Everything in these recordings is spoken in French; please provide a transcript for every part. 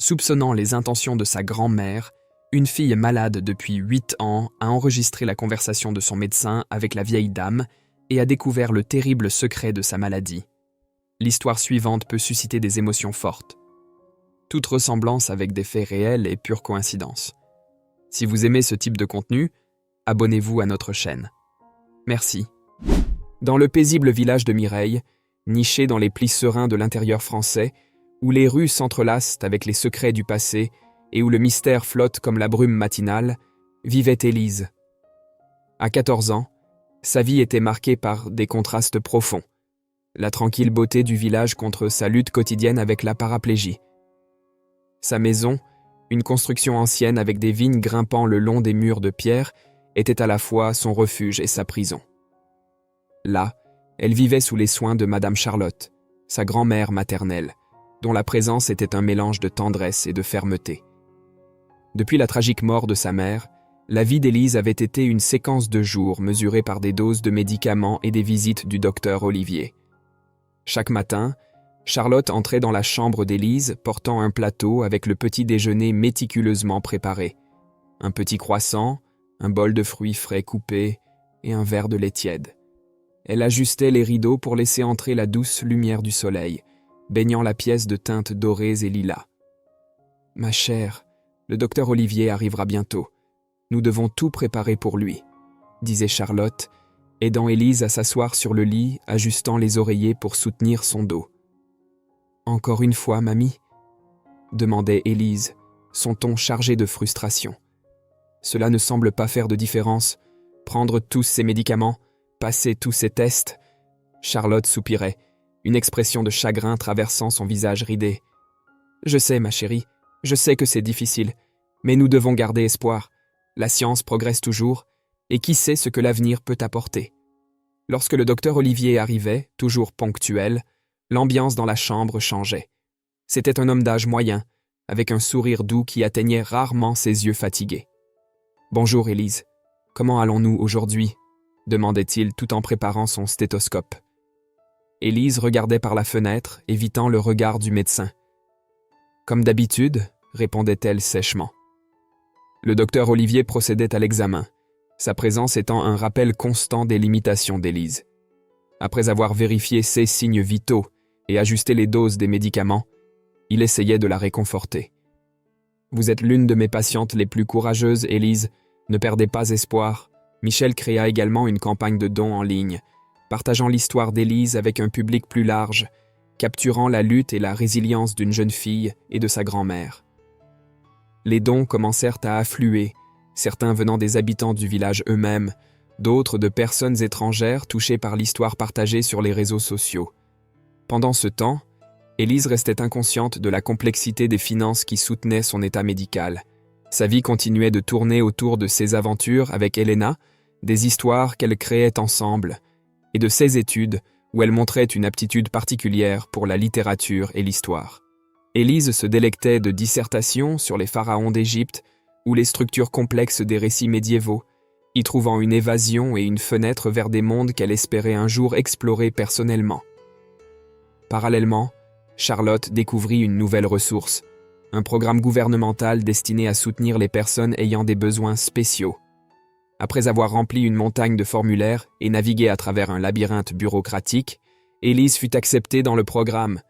Soupçonnant les intentions de sa grand-mère, une fille malade depuis 8 ans a enregistré la conversation de son médecin avec la vieille dame et a découvert le terrible secret de sa maladie. L'histoire suivante peut susciter des émotions fortes. Toute ressemblance avec des faits réels est pure coïncidence. Si vous aimez ce type de contenu, abonnez-vous à notre chaîne. Merci. Dans le paisible village de Mireille, niché dans les plis sereins de l'intérieur français, où les rues s'entrelacent avec les secrets du passé et où le mystère flotte comme la brume matinale, vivait Élise. À 14 ans, sa vie était marquée par des contrastes profonds. La tranquille beauté du village contre sa lutte quotidienne avec la paraplégie. Sa maison, une construction ancienne avec des vignes grimpant le long des murs de pierre, était à la fois son refuge et sa prison. Là, elle vivait sous les soins de Madame Charlotte, sa grand-mère maternelle, dont la présence était un mélange de tendresse et de fermeté. Depuis la tragique mort de sa mère, la vie d'Élise avait été une séquence de jours mesurée par des doses de médicaments et des visites du docteur Olivier. Chaque matin, Charlotte entrait dans la chambre d'Élise portant un plateau avec le petit déjeuner méticuleusement préparé. Un petit croissant, un bol de fruits frais coupés et un verre de lait tiède. Elle ajustait les rideaux pour laisser entrer la douce lumière du soleil, baignant la pièce de teintes dorées et lilas. « Ma chère, le docteur Olivier arrivera bientôt. Nous devons tout préparer pour lui, » disait Charlotte, aidant Élise à s'asseoir sur le lit, ajustant les oreillers pour soutenir son dos. « Encore une fois, mamie ?» demandait Élise, son ton chargé de frustration. « Cela ne semble pas faire de différence. Prendre tous ces médicaments, passer tous ces tests. » Charlotte soupirait, une expression de chagrin traversant son visage ridé. « Je sais, ma chérie, je sais que c'est difficile, mais nous devons garder espoir. La science progresse toujours, et qui sait ce que l'avenir peut apporter. » Lorsque le docteur Olivier arrivait, toujours ponctuel, l'ambiance dans la chambre changeait. C'était un homme d'âge moyen, avec un sourire doux qui atteignait rarement ses yeux fatigués. « Bonjour, Élise. Comment allons-nous aujourd'hui ?» demandait-il tout en préparant son stéthoscope. Élise regardait par la fenêtre, évitant le regard du médecin. « Comme d'habitude, » répondait-elle sèchement. Le docteur Olivier procédait à l'examen, sa présence étant un rappel constant des limitations d'Élise. Après avoir vérifié ses signes vitaux et ajusté les doses des médicaments, il essayait de la réconforter. « Vous êtes l'une de mes patientes les plus courageuses, Élise. Ne perdez pas espoir. » Michel créa également une campagne de dons en ligne, partageant l'histoire d'Élise avec un public plus large, capturant la lutte et la résilience d'une jeune fille et de sa grand-mère. Les dons commencèrent à affluer, certains venant des habitants du village eux-mêmes, d'autres de personnes étrangères touchées par l'histoire partagée sur les réseaux sociaux. Pendant ce temps, Élise restait inconsciente de la complexité des finances qui soutenaient son état médical. Sa vie continuait de tourner autour de ses aventures avec Elena, des histoires qu'elle créait ensemble, et de ses études où elle montrait une aptitude particulière pour la littérature et l'histoire. Élise se délectait de dissertations sur les pharaons d'Égypte ou les structures complexes des récits médiévaux, y trouvant une évasion et une fenêtre vers des mondes qu'elle espérait un jour explorer personnellement. Parallèlement, Charlotte découvrit une nouvelle ressource, un programme gouvernemental destiné à soutenir les personnes ayant des besoins spéciaux. Après avoir rempli une montagne de formulaires et navigué à travers un labyrinthe bureaucratique, Élise fut acceptée dans le programme,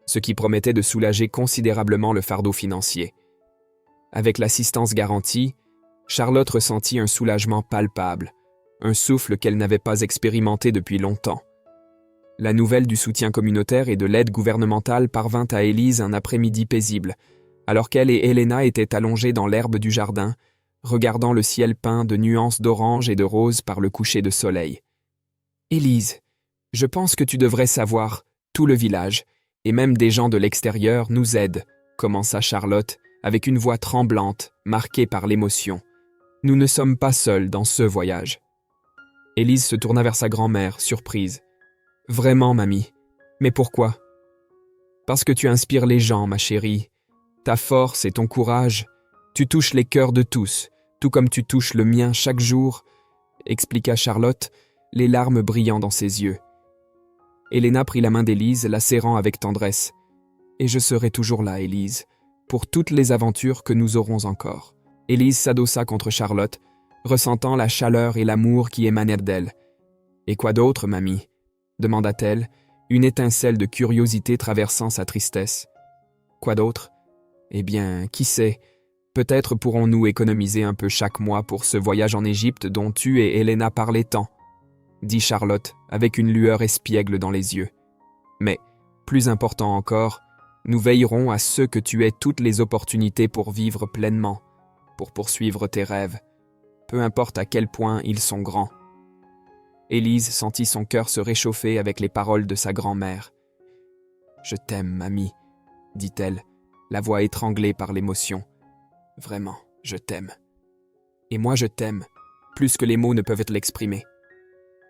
ce qui promettait de soulager considérablement le fardeau financier. Avec l'assistance garantie, Charlotte ressentit un soulagement palpable, un souffle qu'elle n'avait pas expérimenté depuis longtemps. La nouvelle du soutien communautaire et de l'aide gouvernementale parvint à Élise un après-midi paisible, alors qu'elle et Elena étaient allongées dans l'herbe du jardin, regardant le ciel peint de nuances d'orange et de rose par le coucher de soleil. « Élise, je pense que tu devrais savoir, tout le village, et même des gens de l'extérieur, nous aident, » commença Charlotte, avec une voix tremblante, marquée par l'émotion. « Nous ne sommes pas seuls dans ce voyage. » Élise se tourna vers sa grand-mère, surprise. « Vraiment, mamie. Mais pourquoi ?»« Parce que tu inspires les gens, ma chérie. Ta force et ton courage, tu touches les cœurs de tous, tout comme tu touches le mien chaque jour, » expliqua Charlotte, les larmes brillant dans ses yeux. Elena prit la main d'Élise, la serrant avec tendresse. « Et je serai toujours là, Élise. pour toutes les aventures que nous aurons encore. Élise s'adossa contre Charlotte, ressentant la chaleur et l'amour qui émanaient d'elle. « Et quoi d'autre, mamie ?» demanda-t-elle, une étincelle de curiosité traversant sa tristesse. « Quoi d'autre ? Eh bien, qui sait, peut-être pourrons-nous économiser un peu chaque mois pour ce voyage en Égypte dont tu et Helena parlaient tant, » dit Charlotte avec une lueur espiègle dans les yeux. « Mais, plus important encore, nous veillerons à ce que tu aies toutes les opportunités pour vivre pleinement, pour poursuivre tes rêves, peu importe à quel point ils sont grands. » Élise sentit son cœur se réchauffer avec les paroles de sa grand-mère. « Je t'aime, mamie, » dit-elle, la voix étranglée par l'émotion. « Vraiment, je t'aime. Et moi je t'aime, plus que les mots ne peuvent l'exprimer. »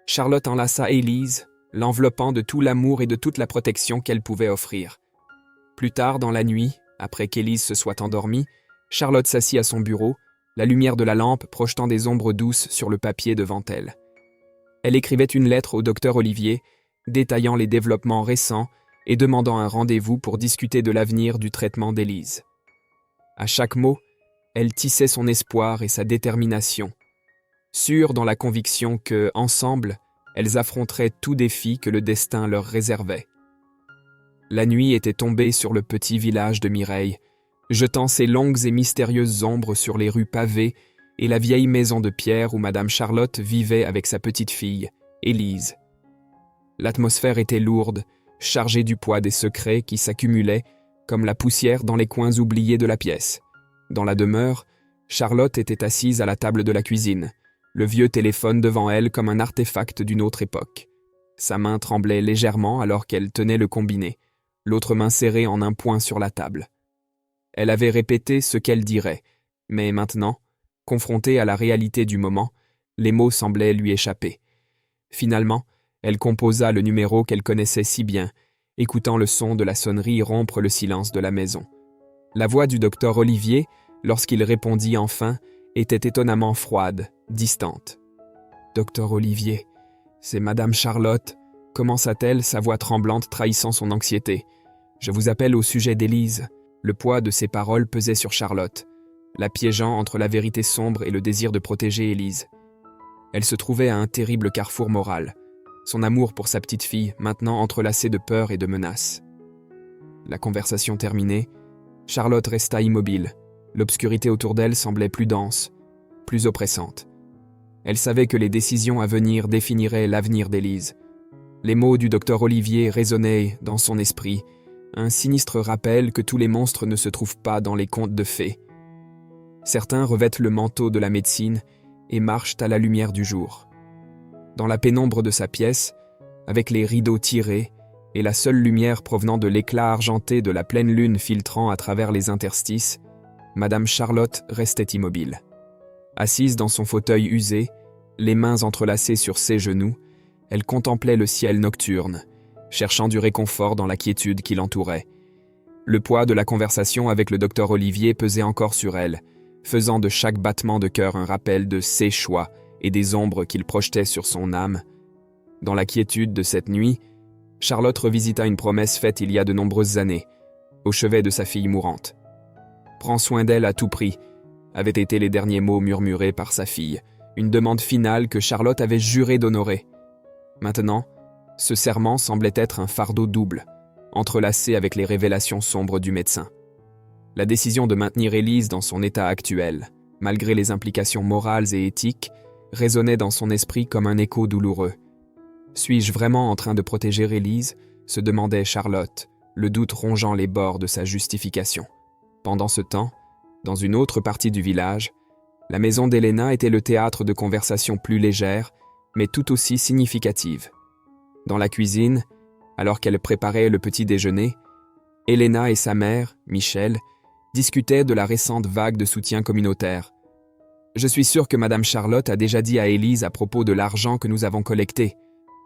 Charlotte enlaça Élise, l'enveloppant de tout l'amour et de toute la protection qu'elle pouvait offrir. Plus tard dans la nuit, après qu'Élise se soit endormie, Charlotte s'assit à son bureau, la lumière de la lampe projetant des ombres douces sur le papier devant elle. Elle écrivait une lettre au docteur Olivier, détaillant les développements récents et demandant un rendez-vous pour discuter de l'avenir du traitement d'Élise. À chaque mot, elle tissait son espoir et sa détermination, sûre dans la conviction que, ensemble, elles affronteraient tout défi que le destin leur réservait. La nuit était tombée sur le petit village de Mireille, jetant ses longues et mystérieuses ombres sur les rues pavées et la vieille maison de pierre où Madame Charlotte vivait avec sa petite-fille, Élise. L'atmosphère était lourde, chargée du poids des secrets qui s'accumulaient comme la poussière dans les coins oubliés de la pièce. Dans la demeure, Charlotte était assise à la table de la cuisine, le vieux téléphone devant elle comme un artefact d'une autre époque. Sa main tremblait légèrement alors qu'elle tenait le combiné, l'autre main serrée en un poing sur la table. Elle avait répété ce qu'elle dirait, mais maintenant, confrontée à la réalité du moment, les mots semblaient lui échapper. Finalement, elle composa le numéro qu'elle connaissait si bien, écoutant le son de la sonnerie rompre le silence de la maison. La voix du docteur Olivier, lorsqu'il répondit enfin, était étonnamment froide, distante. « Docteur Olivier, c'est Madame Charlotte », commença-t-elle, sa voix tremblante trahissant son anxiété. « Je vous appelle au sujet d'Élise. » Le poids de ses paroles pesait sur Charlotte, la piégeant entre la vérité sombre et le désir de protéger Élise. Elle se trouvait à un terrible carrefour moral, son amour pour sa petite-fille maintenant entrelacé de peur et de menaces. La conversation terminée, Charlotte resta immobile. L'obscurité autour d'elle semblait plus dense, plus oppressante. Elle savait que les décisions à venir définiraient l'avenir d'Élise. Les mots du docteur Olivier résonnaient dans son esprit, un sinistre rappel que tous les monstres ne se trouvent pas dans les contes de fées. Certains revêtent le manteau de la médecine et marchent à la lumière du jour. Dans la pénombre de sa pièce, avec les rideaux tirés et la seule lumière provenant de l'éclat argenté de la pleine lune filtrant à travers les interstices, Madame Charlotte restait immobile. Assise dans son fauteuil usé, les mains entrelacées sur ses genoux, elle contemplait le ciel nocturne, cherchant du réconfort dans la quiétude qui l'entourait. Le poids de la conversation avec le docteur Olivier pesait encore sur elle, faisant de chaque battement de cœur un rappel de ses choix et des ombres qu'il projetait sur son âme. Dans la quiétude de cette nuit, Charlotte revisita une promesse faite il y a de nombreuses années, au chevet de sa fille mourante. « Prends soin d'elle à tout prix », avaient été les derniers mots murmurés par sa fille, une demande finale que Charlotte avait juré d'honorer. Maintenant, ce serment semblait être un fardeau double, entrelacé avec les révélations sombres du médecin. La décision de maintenir Élise dans son état actuel, malgré les implications morales et éthiques, résonnait dans son esprit comme un écho douloureux. Suis-je vraiment en train de protéger Élise ? Se demandait Charlotte, le doute rongeant les bords de sa justification. Pendant ce temps, dans une autre partie du village, la maison d'Helena était le théâtre de conversations plus légères, mais tout aussi significatives. Dans la cuisine, alors qu'elle préparait le petit déjeuner, Helena et sa mère, Michel, discutaient de la récente vague de soutien communautaire. « Je suis sûr que Madame Charlotte a déjà dit à Élise à propos de l'argent que nous avons collecté »,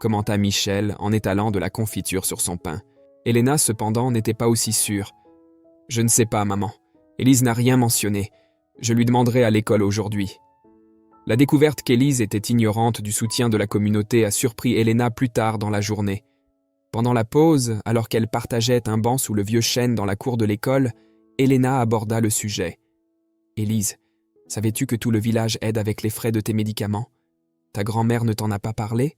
commenta Michel en étalant de la confiture sur son pain. Helena, cependant, n'était pas aussi sûre. « Je ne sais pas, maman. Élise n'a rien mentionné. Je lui demanderai à l'école aujourd'hui. » La découverte qu'Élise était ignorante du soutien de la communauté a surpris Helena plus tard dans la journée. Pendant la pause, alors qu'elle partageait un banc sous le vieux chêne dans la cour de l'école, Helena aborda le sujet. « Élise, savais-tu que tout le village aide avec les frais de tes médicaments? Ta grand-mère ne t'en a pas parlé ?»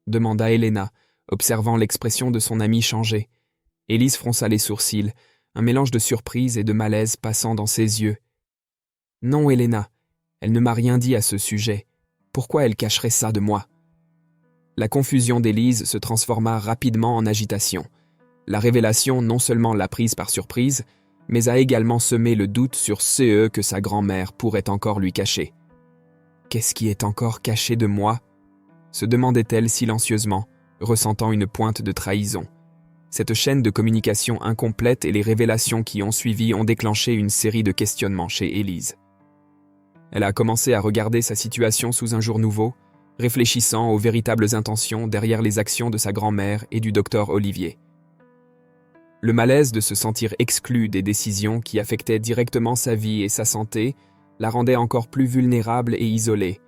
demanda Helena, observant l'expression de son amie changer. Élise fronça les sourcils, un mélange de surprise et de malaise passant dans ses yeux. « Non, Helena, elle ne m'a rien dit à ce sujet. Pourquoi elle cacherait ça de moi ?» La confusion d'Élise se transforma rapidement en agitation. La révélation non seulement l'a prise par surprise, mais a également semé le doute sur ce que sa grand-mère pourrait encore lui cacher. « Qu'est-ce qui est encore caché de moi ?» se demandait-elle silencieusement, ressentant une pointe de trahison. Cette chaîne de communication incomplète et les révélations qui ont suivi ont déclenché une série de questionnements chez Élise. Elle a commencé à regarder sa situation sous un jour nouveau, réfléchissant aux véritables intentions derrière les actions de sa grand-mère et du docteur Olivier. Le malaise de se sentir exclue des décisions qui affectaient directement sa vie et sa santé la rendait encore plus vulnérable et isolée.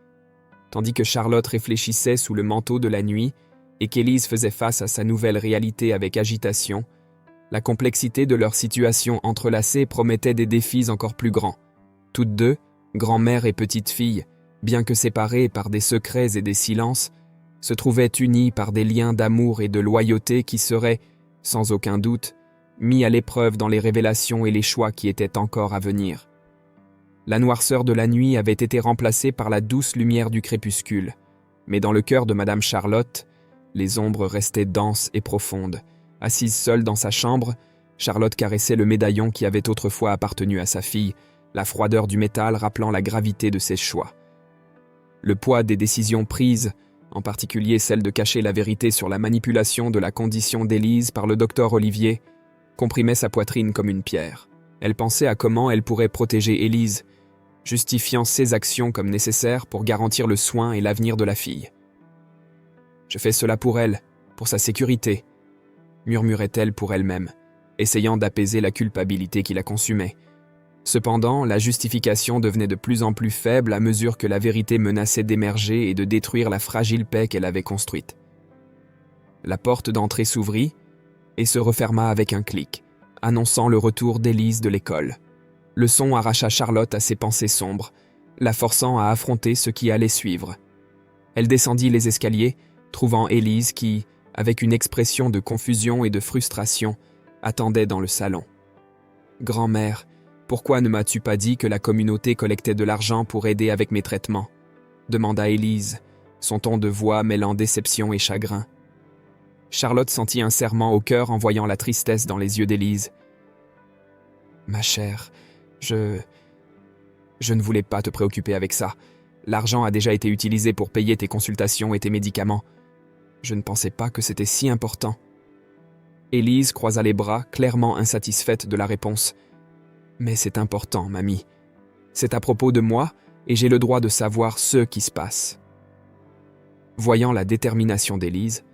Tandis que Charlotte réfléchissait sous le manteau de la nuit et qu'Élise faisait face à sa nouvelle réalité avec agitation, la complexité de leur situation entrelacée promettait des défis encore plus grands. Toutes deux, grand-mère et petite-fille, bien que séparées par des secrets et des silences, se trouvaient unies par des liens d'amour et de loyauté qui seraient, sans aucun doute, mis à l'épreuve dans les révélations et les choix qui étaient encore à venir. La noirceur de la nuit avait été remplacée par la douce lumière du crépuscule, mais dans le cœur de Madame Charlotte, les ombres restaient denses et profondes. Assise seule dans sa chambre, Charlotte caressait le médaillon qui avait autrefois appartenu à sa fille, la froideur du métal rappelant la gravité de ses choix. Le poids des décisions prises, en particulier celle de cacher la vérité sur la manipulation de la condition d'Élise par le docteur Olivier, comprimait sa poitrine comme une pierre. Elle pensait à comment elle pourrait protéger Élise, justifiant ses actions comme nécessaires pour garantir le soin et l'avenir de la fille. « Je fais cela pour elle, pour sa sécurité », murmurait-elle pour elle-même, essayant d'apaiser la culpabilité qui la consumait. Cependant, la justification devenait de plus en plus faible à mesure que la vérité menaçait d'émerger et de détruire la fragile paix qu'elle avait construite. La porte d'entrée s'ouvrit et se referma avec un clic, annonçant le retour d'Élise de l'école. Le son arracha Charlotte à ses pensées sombres, la forçant à affronter ce qui allait suivre. Elle descendit les escaliers, trouvant Élise qui, avec une expression de confusion et de frustration, attendait dans le salon. « Grand-mère, pourquoi ne m'as-tu pas dit que la communauté collectait de l'argent pour aider avec mes traitements ?» demanda Élise, son ton de voix mêlant déception et chagrin. Charlotte sentit un serrement au cœur en voyant la tristesse dans les yeux d'Élise. « Ma chère, je ne voulais pas te préoccuper avec ça. L'argent a déjà été utilisé pour payer tes consultations et tes médicaments. Je ne pensais pas que c'était si important. » Élise croisa les bras, clairement insatisfaite de la réponse. « Mais c'est important, mamie. C'est à propos de moi et j'ai le droit de savoir ce qui se passe. » Voyant la détermination d'Élise,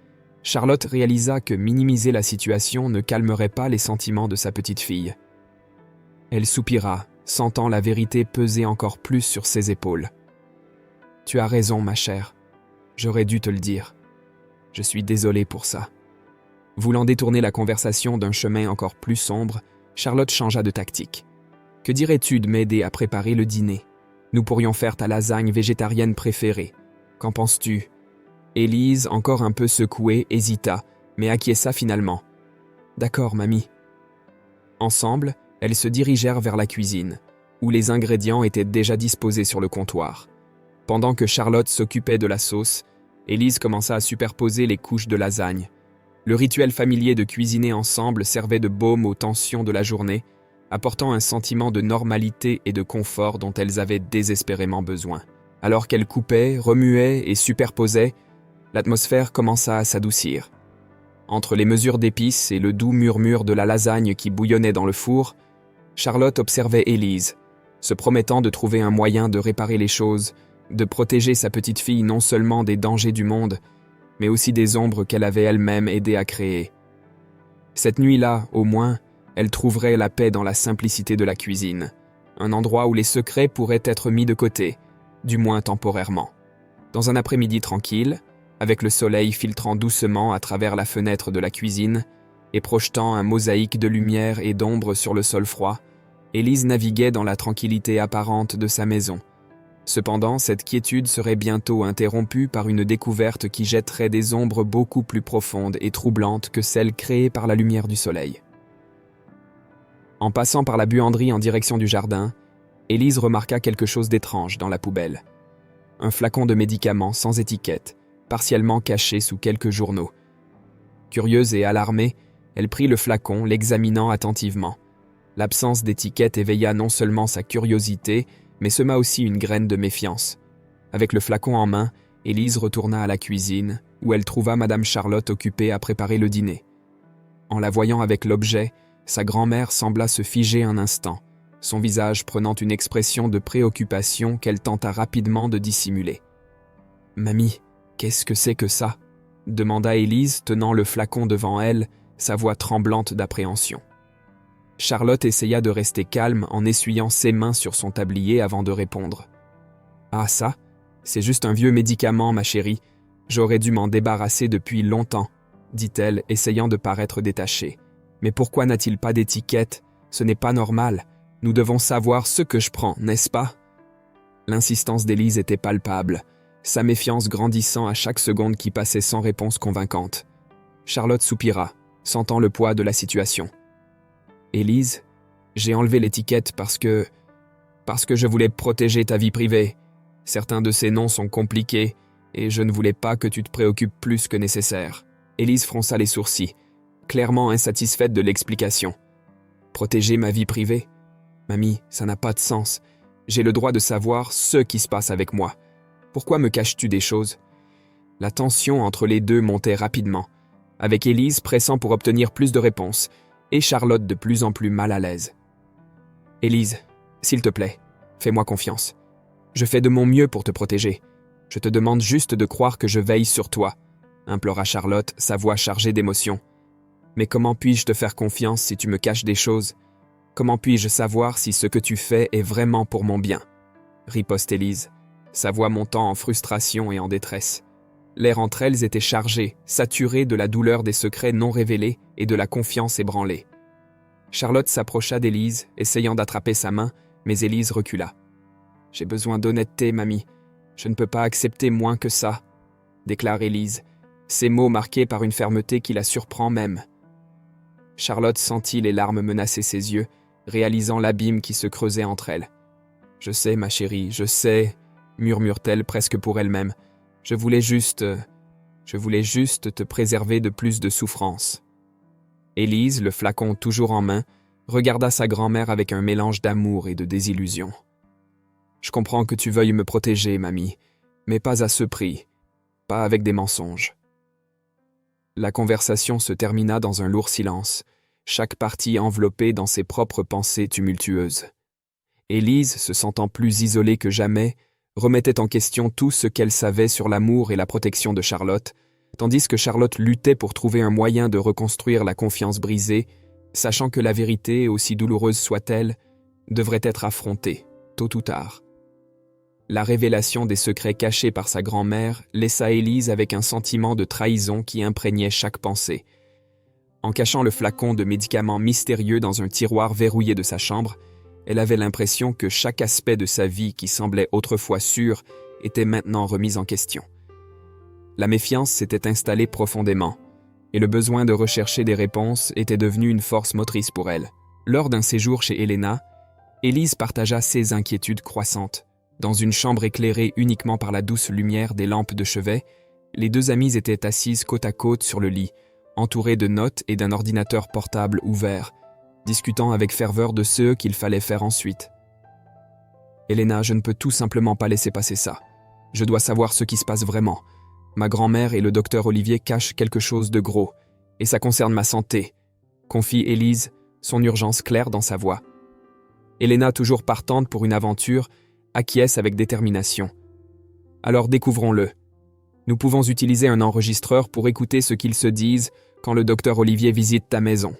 Charlotte réalisa que minimiser la situation ne calmerait pas les sentiments de sa petite fille. Elle soupira, sentant la vérité peser encore plus sur ses épaules. « Tu as raison, ma chère. J'aurais dû te le dire. Je suis désolée pour ça. » Voulant détourner la conversation d'un chemin encore plus sombre, Charlotte changea de tactique. « Que dirais-tu de m'aider à préparer le dîner? Nous pourrions faire ta lasagne végétarienne préférée. Qu'en penses-tu » Élise, encore un peu secouée, hésita, mais acquiesça finalement. « D'accord, mamie. » Ensemble, elles se dirigèrent vers la cuisine, où les ingrédients étaient déjà disposés sur le comptoir. Pendant que Charlotte s'occupait de la sauce, Élise commença à superposer les couches de lasagne. Le rituel familier de cuisiner ensemble servait de baume aux tensions de la journée, apportant un sentiment de normalité et de confort dont elles avaient désespérément besoin. Alors qu'elles coupaient, remuaient et superposaient, l'atmosphère commença à s'adoucir. Entre les mesures d'épices et le doux murmure de la lasagne qui bouillonnait dans le four, Charlotte observait Élise, se promettant de trouver un moyen de réparer les choses, de protéger sa petite fille non seulement des dangers du monde, mais aussi des ombres qu'elle avait elle-même aidé à créer. Cette nuit-là, au moins, elle trouverait la paix dans la simplicité de la cuisine, un endroit où les secrets pourraient être mis de côté, du moins temporairement. Dans un après-midi tranquille, avec le soleil filtrant doucement à travers la fenêtre de la cuisine et projetant un mosaïque de lumière et d'ombre sur le sol froid, Élise naviguait dans la tranquillité apparente de sa maison. Cependant, cette quiétude serait bientôt interrompue par une découverte qui jetterait des ombres beaucoup plus profondes et troublantes que celles créées par la lumière du soleil. En passant par la buanderie en direction du jardin, Élise remarqua quelque chose d'étrange dans la poubelle. Un flacon de médicaments sans étiquette, partiellement caché sous quelques journaux. Curieuse et alarmée, elle prit le flacon, l'examinant attentivement. L'absence d'étiquette éveilla non seulement sa curiosité, mais sema aussi une graine de méfiance. Avec le flacon en main, Élise retourna à la cuisine, où elle trouva Madame Charlotte occupée à préparer le dîner. En la voyant avec l'objet, sa grand-mère sembla se figer un instant, son visage prenant une expression de préoccupation qu'elle tenta rapidement de dissimuler. « Mamie, qu'est-ce que c'est que ça ?» demanda Élise, tenant le flacon devant elle, sa voix tremblante d'appréhension. Charlotte essaya de rester calme en essuyant ses mains sur son tablier avant de répondre. « Ah ça, c'est juste un vieux médicament, ma chérie. J'aurais dû m'en débarrasser depuis longtemps, » dit-elle, essayant de paraître détachée. « Mais pourquoi n'a-t-il pas d'étiquette? Ce n'est pas normal. Nous devons savoir ce que je prends, n'est-ce pas ?» L'insistance d'Élise était palpable, sa méfiance grandissant à chaque seconde qui passait sans réponse convaincante. Charlotte soupira, sentant le poids de la situation. « Élise, j'ai enlevé l'étiquette parce que je voulais protéger ta vie privée. Certains de ces noms sont compliqués et je ne voulais pas que tu te préoccupes plus que nécessaire. » Élise fronça les sourcils, clairement insatisfaite de l'explication. « Protéger ma vie privée? Mamie, ça n'a pas de sens. J'ai le droit de savoir ce qui se passe avec moi. Pourquoi me caches-tu des choses ?» La tension entre les deux montait rapidement, avec Élise pressant pour obtenir plus de réponses, et Charlotte de plus en plus mal à l'aise. « Élise, s'il te plaît, fais-moi confiance. Je fais de mon mieux pour te protéger. Je te demande juste de croire que je veille sur toi, » implora Charlotte, sa voix chargée d'émotion. « Mais comment puis-je te faire confiance si tu me caches des choses? Comment puis-je savoir si ce que tu fais est vraiment pour mon bien ?» riposte Élise, sa voix montant en frustration et en détresse. L'air entre elles était chargé, saturé de la douleur des secrets non révélés et de la confiance ébranlée. Charlotte s'approcha d'Élise, essayant d'attraper sa main, mais Élise recula. « J'ai besoin d'honnêteté, mamie. Je ne peux pas accepter moins que ça, » déclare Élise, ses mots marqués par une fermeté qui la surprend même. Charlotte sentit les larmes menacer ses yeux, réalisant l'abîme qui se creusait entre elles. « Je sais, ma chérie, je sais, » murmure-t-elle presque pour elle-même. Je voulais juste te préserver de plus de souffrance. » Élise, le flacon toujours en main, regarda sa grand-mère avec un mélange d'amour et de désillusion. « Je comprends que tu veuilles me protéger, mamie, mais pas à ce prix, pas avec des mensonges. » La conversation se termina dans un lourd silence, chaque partie enveloppée dans ses propres pensées tumultueuses. Élise, se sentant plus isolée que jamais, remettait en question tout ce qu'elle savait sur l'amour et la protection de Charlotte, tandis que Charlotte luttait pour trouver un moyen de reconstruire la confiance brisée, sachant que la vérité, aussi douloureuse soit-elle, devrait être affrontée, tôt ou tard. La révélation des secrets cachés par sa grand-mère laissa Élise avec un sentiment de trahison qui imprégnait chaque pensée. En cachant le flacon de médicaments mystérieux dans un tiroir verrouillé de sa chambre, elle avait l'impression que chaque aspect de sa vie qui semblait autrefois sûr était maintenant remis en question. La méfiance s'était installée profondément, et le besoin de rechercher des réponses était devenu une force motrice pour elle. Lors d'un séjour chez Helena, Élise partagea ses inquiétudes croissantes. Dans une chambre éclairée uniquement par la douce lumière des lampes de chevet, les deux amies étaient assises côte à côte sur le lit, entourées de notes et d'un ordinateur portable ouvert, discutant avec ferveur de ce qu'il fallait faire ensuite. « Helena, je ne peux tout simplement pas laisser passer ça. Je dois savoir ce qui se passe vraiment. Ma grand-mère et le docteur Olivier cachent quelque chose de gros, et ça concerne ma santé, » confie Élise, son urgence claire dans sa voix. Helena, toujours partante pour une aventure, acquiesce avec détermination. « Alors découvrons-le. Nous pouvons utiliser un enregistreur pour écouter ce qu'ils se disent quand le docteur Olivier visite ta maison. »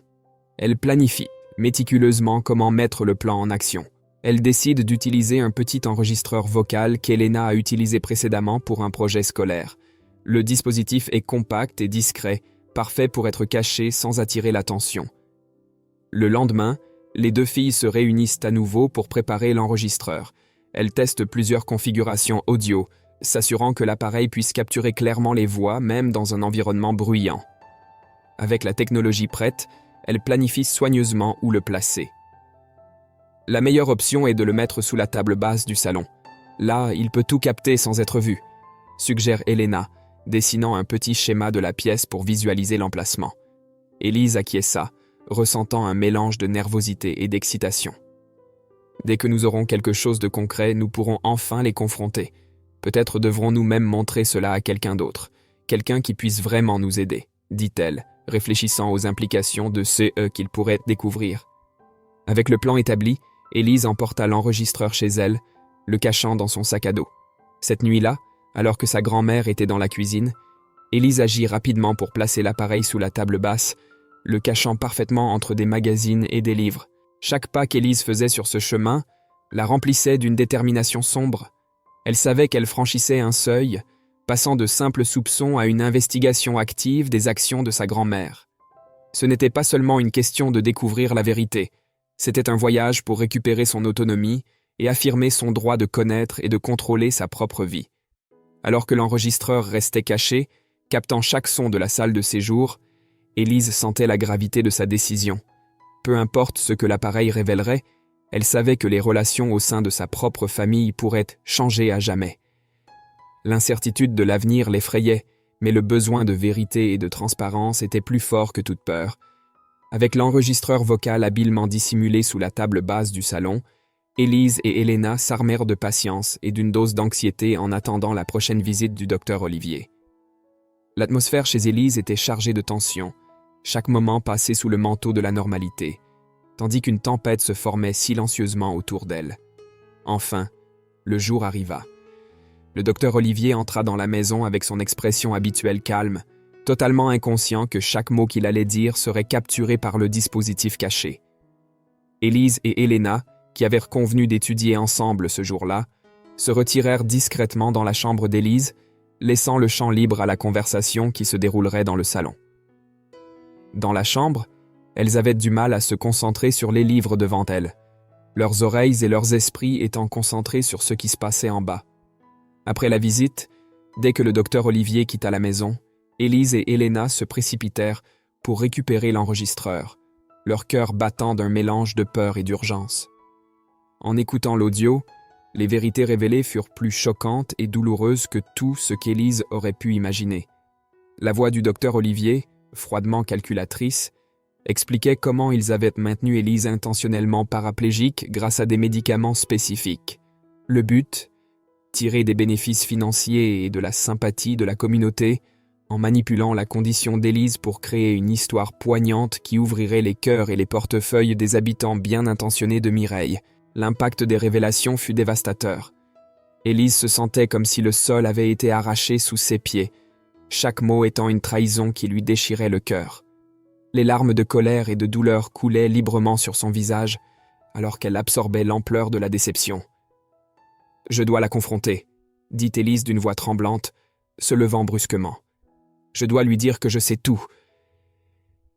Elle planifie méticuleusement comment mettre le plan en action. Elle décide d'utiliser un petit enregistreur vocal qu'Helena a utilisé précédemment pour un projet scolaire. Le dispositif est compact et discret, parfait pour être caché sans attirer l'attention. Le lendemain, Les deux filles se réunissent à nouveau pour préparer l'enregistreur. Elles testent plusieurs configurations audio, s'assurant que l'appareil puisse capturer clairement les voix, même dans un environnement bruyant. Avec la technologie prête, elles planifient soigneusement où le placer. La meilleure option est de le mettre sous la table basse du salon. Là, il peut tout capter sans être vu, suggère Elena, dessinant un petit schéma de la pièce pour visualiser l'emplacement. Élise acquiesça, ressentant un mélange de nervosité et d'excitation. Dès que nous aurons quelque chose de concret, nous pourrons enfin les confronter. Peut-être devrons-nous même montrer cela à quelqu'un d'autre, quelqu'un qui puisse vraiment nous aider, dit-elle, réfléchissant aux implications de ce qu'il pourrait découvrir. Avec le plan établi, Élise emporta l'enregistreur chez elle, le cachant dans son sac à dos. Cette nuit-là, alors que sa grand-mère était dans la cuisine, Élise agit rapidement pour placer l'appareil sous la table basse, le cachant parfaitement entre des magazines et des livres. Chaque pas qu'Élise faisait sur ce chemin la remplissait d'une détermination sombre. Elle savait qu'elle franchissait un seuil, passant de simples soupçons à une investigation active des actions de sa grand-mère. Ce n'était pas seulement une question de découvrir la vérité, c'était un voyage pour récupérer son autonomie et affirmer son droit de connaître et de contrôler sa propre vie. Alors que l'enregistreur restait caché, captant chaque son de la salle de séjour, Élise sentait la gravité de sa décision. Peu importe ce que l'appareil révélerait, elle savait que les relations au sein de sa propre famille pourraient changer à jamais. L'incertitude de l'avenir l'effrayait, mais le besoin de vérité et de transparence était plus fort que toute peur. Avec l'enregistreur vocal habilement dissimulé sous la table basse du salon, Élise et Elena s'armèrent de patience et d'une dose d'anxiété en attendant la prochaine visite du docteur Olivier. L'atmosphère chez Élise était chargée de tension, chaque moment passé sous le manteau de la normalité, tandis qu'une tempête se formait silencieusement autour d'elle. Enfin, le jour arriva. Le docteur Olivier entra dans la maison avec son expression habituelle calme, totalement inconscient que chaque mot qu'il allait dire serait capturé par le dispositif caché. Élise et Elena, qui avaient convenu d'étudier ensemble ce jour-là, se retirèrent discrètement dans la chambre d'Élise, laissant le champ libre à la conversation qui se déroulerait dans le salon. Dans la chambre, elles avaient du mal à se concentrer sur les livres devant elles, leurs oreilles et leurs esprits étant concentrés sur ce qui se passait en bas. Après la visite, dès que le docteur Olivier quitta la maison, Élise et Elena se précipitèrent pour récupérer l'enregistreur, leur cœur battant d'un mélange de peur et d'urgence. En écoutant l'audio, les vérités révélées furent plus choquantes et douloureuses que tout ce qu'Élise aurait pu imaginer. La voix du docteur Olivier, froidement calculatrice, expliquait comment ils avaient maintenu Élise intentionnellement paraplégique grâce à des médicaments spécifiques. Le but, tirer des bénéfices financiers et de la sympathie de la communauté, en manipulant la condition d'Élise pour créer une histoire poignante qui ouvrirait les cœurs et les portefeuilles des habitants bien intentionnés de Mireille. L'impact des révélations fut dévastateur. Élise se sentait comme si le sol avait été arraché sous ses pieds, chaque mot étant une trahison qui lui déchirait le cœur. Les larmes de colère et de douleur coulaient librement sur son visage, alors qu'elle absorbait l'ampleur de la déception. « Je dois la confronter », dit Élise d'une voix tremblante, se levant brusquement. « Je dois lui dire que je sais tout. »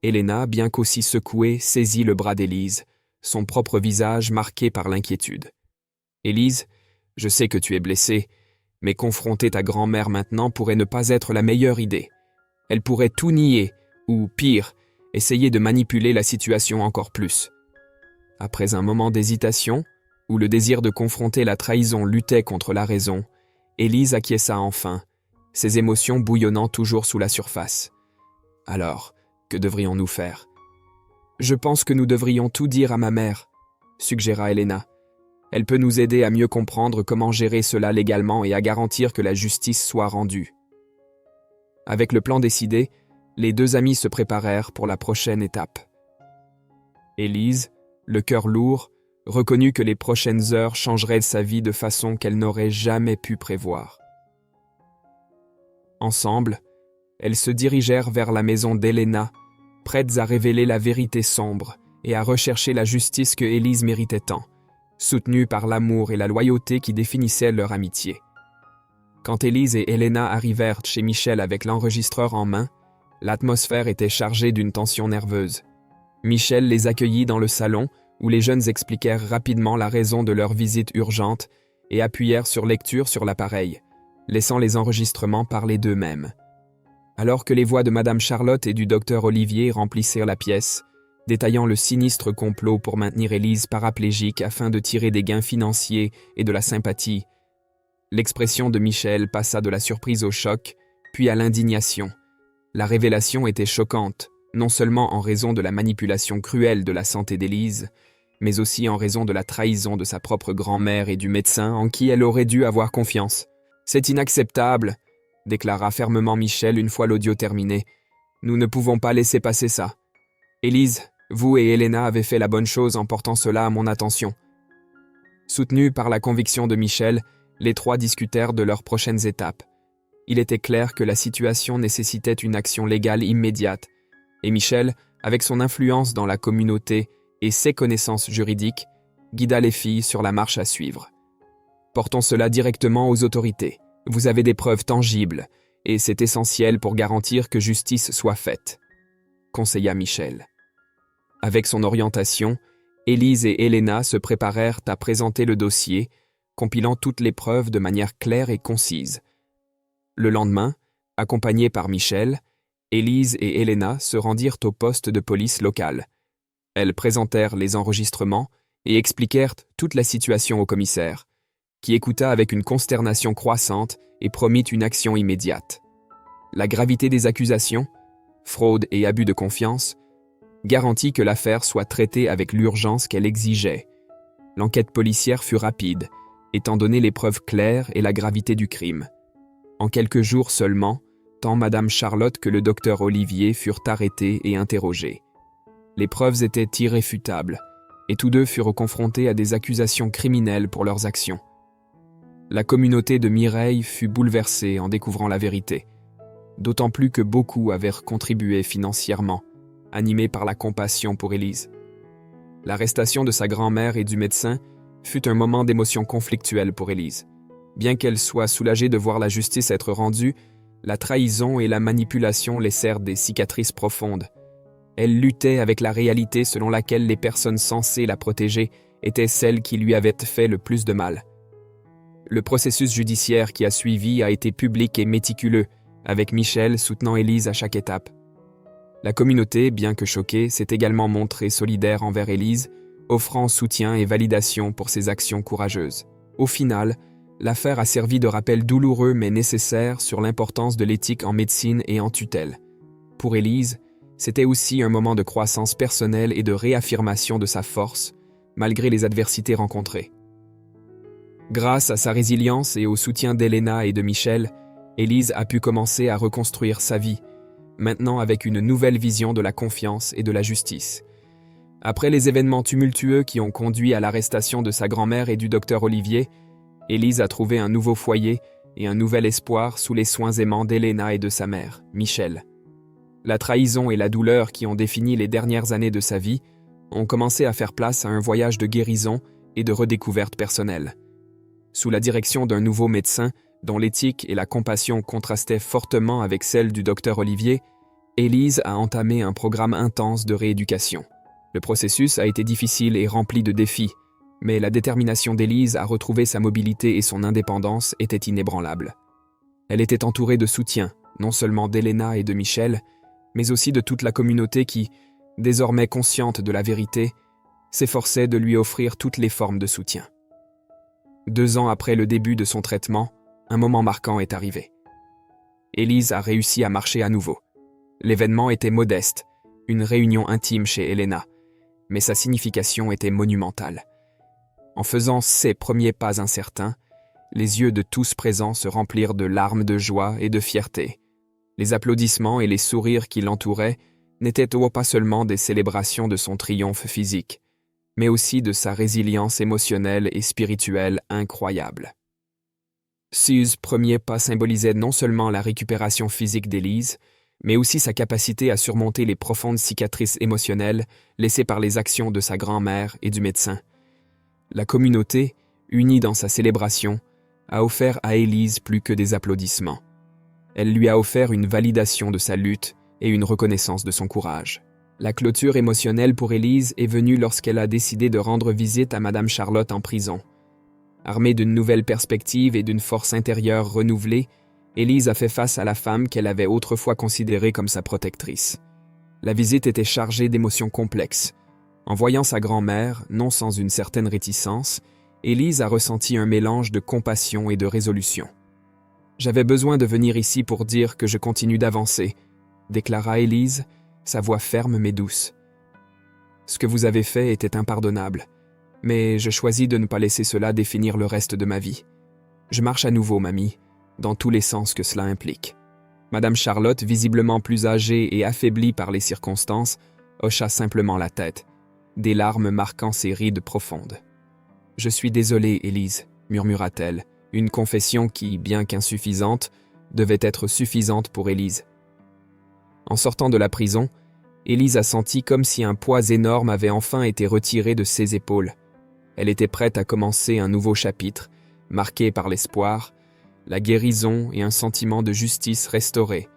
Elena, bien qu'aussi secouée, saisit le bras d'Élise, son propre visage marqué par l'inquiétude. « Élise, je sais que tu es blessée, mais confronter ta grand-mère maintenant pourrait ne pas être la meilleure idée. Elle pourrait tout nier, ou pire, essayer de manipuler la situation encore plus. » Après un moment d'hésitation, où le désir de confronter la trahison luttait contre la raison, Élise acquiesça enfin, ses émotions bouillonnant toujours sous la surface. « Alors, que devrions-nous faire ?»« Je pense que nous devrions tout dire à ma mère, » suggéra Elena. « Elle peut nous aider à mieux comprendre comment gérer cela légalement et à garantir que la justice soit rendue. » Avec le plan décidé, les deux amis se préparèrent pour la prochaine étape. Élise, le cœur lourd, reconnut que les prochaines heures changeraient sa vie de façon qu'elle n'aurait jamais pu prévoir. Ensemble, elles se dirigèrent vers la maison d'Elena, prêtes à révéler la vérité sombre et à rechercher la justice que Élise méritait tant, soutenue par l'amour et la loyauté qui définissaient leur amitié. Quand Élise et Elena arrivèrent chez Michel avec l'enregistreur en main, l'atmosphère était chargée d'une tension nerveuse. Michel les accueillit dans le salon, où les jeunes expliquèrent rapidement la raison de leur visite urgente et appuyèrent sur lecture sur l'appareil, laissant les enregistrements parler d'eux-mêmes. Alors que les voix de Madame Charlotte et du docteur Olivier remplissirent la pièce, détaillant le sinistre complot pour maintenir Élise paraplégique afin de tirer des gains financiers et de la sympathie, l'expression de Michel passa de la surprise au choc, puis à l'indignation. La révélation était choquante, non seulement en raison de la manipulation cruelle de la santé d'Élise, mais aussi en raison de la trahison de sa propre grand-mère et du médecin en qui elle aurait dû avoir confiance. « C'est inacceptable », déclara fermement Michel une fois l'audio terminé. « Nous ne pouvons pas laisser passer ça. Élise, vous et Elena avez fait la bonne chose en portant cela à mon attention. » Soutenus par la conviction de Michel, les trois discutèrent de leurs prochaines étapes. Il était clair que la situation nécessitait une action légale immédiate, et Michel, avec son influence dans la communauté et ses connaissances juridiques, guida les filles sur la marche à suivre. « Portons cela directement aux autorités. Vous avez des preuves tangibles, et c'est essentiel pour garantir que justice soit faite, » conseilla Michel. Avec son orientation, Élise et Elena se préparèrent à présenter le dossier, compilant toutes les preuves de manière claire et concise. Le lendemain, accompagnés par Michel, Élise et Elena se rendirent au poste de police local. Elles présentèrent les enregistrements et expliquèrent toute la situation au commissaire, qui écouta avec une consternation croissante et promit une action immédiate. La gravité des accusations, fraude et abus de confiance, garantit que l'affaire soit traitée avec l'urgence qu'elle exigeait. L'enquête policière fut rapide, étant donné les preuves claires et la gravité du crime. En quelques jours seulement, tant Madame Charlotte que le docteur Olivier furent arrêtés et interrogés. Les preuves étaient irréfutables, et tous deux furent confrontés à des accusations criminelles pour leurs actions. La communauté de Mireille fut bouleversée en découvrant la vérité, d'autant plus que beaucoup avaient contribué financièrement, animés par la compassion pour Élise. L'arrestation de sa grand-mère et du médecin fut un moment d'émotion conflictuelle pour Élise. Bien qu'elle soit soulagée de voir la justice être rendue, la trahison et la manipulation laissèrent des cicatrices profondes. Elle luttait avec la réalité selon laquelle les personnes censées la protéger étaient celles qui lui avaient fait le plus de mal. Le processus judiciaire qui a suivi a été public et méticuleux, avec Michel soutenant Élise à chaque étape. La communauté, bien que choquée, s'est également montrée solidaire envers Élise, offrant soutien et validation pour ses actions courageuses. Au final, l'affaire a servi de rappel douloureux mais nécessaire sur l'importance de l'éthique en médecine et en tutelle. Pour Élise, c'était aussi un moment de croissance personnelle et de réaffirmation de sa force, malgré les adversités rencontrées. Grâce à sa résilience et au soutien d'Elena et de Michel, Élise a pu commencer à reconstruire sa vie, maintenant avec une nouvelle vision de la confiance et de la justice. Après les événements tumultueux qui ont conduit à l'arrestation de sa grand-mère et du docteur Olivier, Élise a trouvé un nouveau foyer et un nouvel espoir sous les soins aimants d'Elena et de sa mère, Michel. La trahison et la douleur qui ont défini les dernières années de sa vie ont commencé à faire place à un voyage de guérison et de redécouverte personnelle. Sous la direction d'un nouveau médecin, dont l'éthique et la compassion contrastaient fortement avec celle du docteur Olivier, Élise a entamé un programme intense de rééducation. Le processus a été difficile et rempli de défis, mais la détermination d'Élise à retrouver sa mobilité et son indépendance était inébranlable. Elle était entourée de soutien, non seulement d'Elena et de Michel, mais aussi de toute la communauté qui, désormais consciente de la vérité, s'efforçait de lui offrir toutes les formes de soutien. 2 ans après le début de son traitement, un moment marquant est arrivé. Élise a réussi à marcher à nouveau. L'événement était modeste, une réunion intime chez Elena, mais sa signification était monumentale. En faisant ses premiers pas incertains, les yeux de tous présents se remplirent de larmes de joie et de fierté. Les applaudissements et les sourires qui l'entouraient n'étaient pas seulement des célébrations de son triomphe physique, mais aussi de sa résilience émotionnelle et spirituelle incroyable. Ces premiers pas symbolisaient non seulement la récupération physique d'Élise, mais aussi sa capacité à surmonter les profondes cicatrices émotionnelles laissées par les actions de sa grand-mère et du médecin. La communauté, unie dans sa célébration, a offert à Élise plus que des applaudissements. Elle lui a offert une validation de sa lutte et une reconnaissance de son courage. La clôture émotionnelle pour Élise est venue lorsqu'elle a décidé de rendre visite à Madame Charlotte en prison. Armée d'une nouvelle perspective et d'une force intérieure renouvelée, Élise a fait face à la femme qu'elle avait autrefois considérée comme sa protectrice. La visite était chargée d'émotions complexes. En voyant sa grand-mère, non sans une certaine réticence, Élise a ressenti un mélange de compassion et de résolution. « J'avais besoin de venir ici pour dire que je continue d'avancer », déclara Élise, sa voix ferme mais douce. « Ce que vous avez fait était impardonnable, mais je choisis de ne pas laisser cela définir le reste de ma vie. Je marche à nouveau, mamie, dans tous les sens que cela implique. » Madame Charlotte, visiblement plus âgée et affaiblie par les circonstances, hocha simplement la tête, des larmes marquant ses rides profondes. « Je suis désolée, Élise, » murmura-t-elle, une confession qui, bien qu'insuffisante, devait être suffisante pour Élise. En sortant de la prison, Élise a senti comme si un poids énorme avait enfin été retiré de ses épaules. Elle était prête à commencer un nouveau chapitre, marqué par l'espoir, la guérison et un sentiment de justice restauré.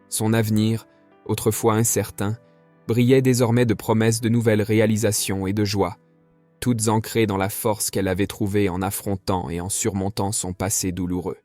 Son avenir, autrefois incertain, brillait désormais de promesses de nouvelles réalisations et de joie, toutes ancrées dans la force qu'elle avait trouvée en affrontant et en surmontant son passé douloureux.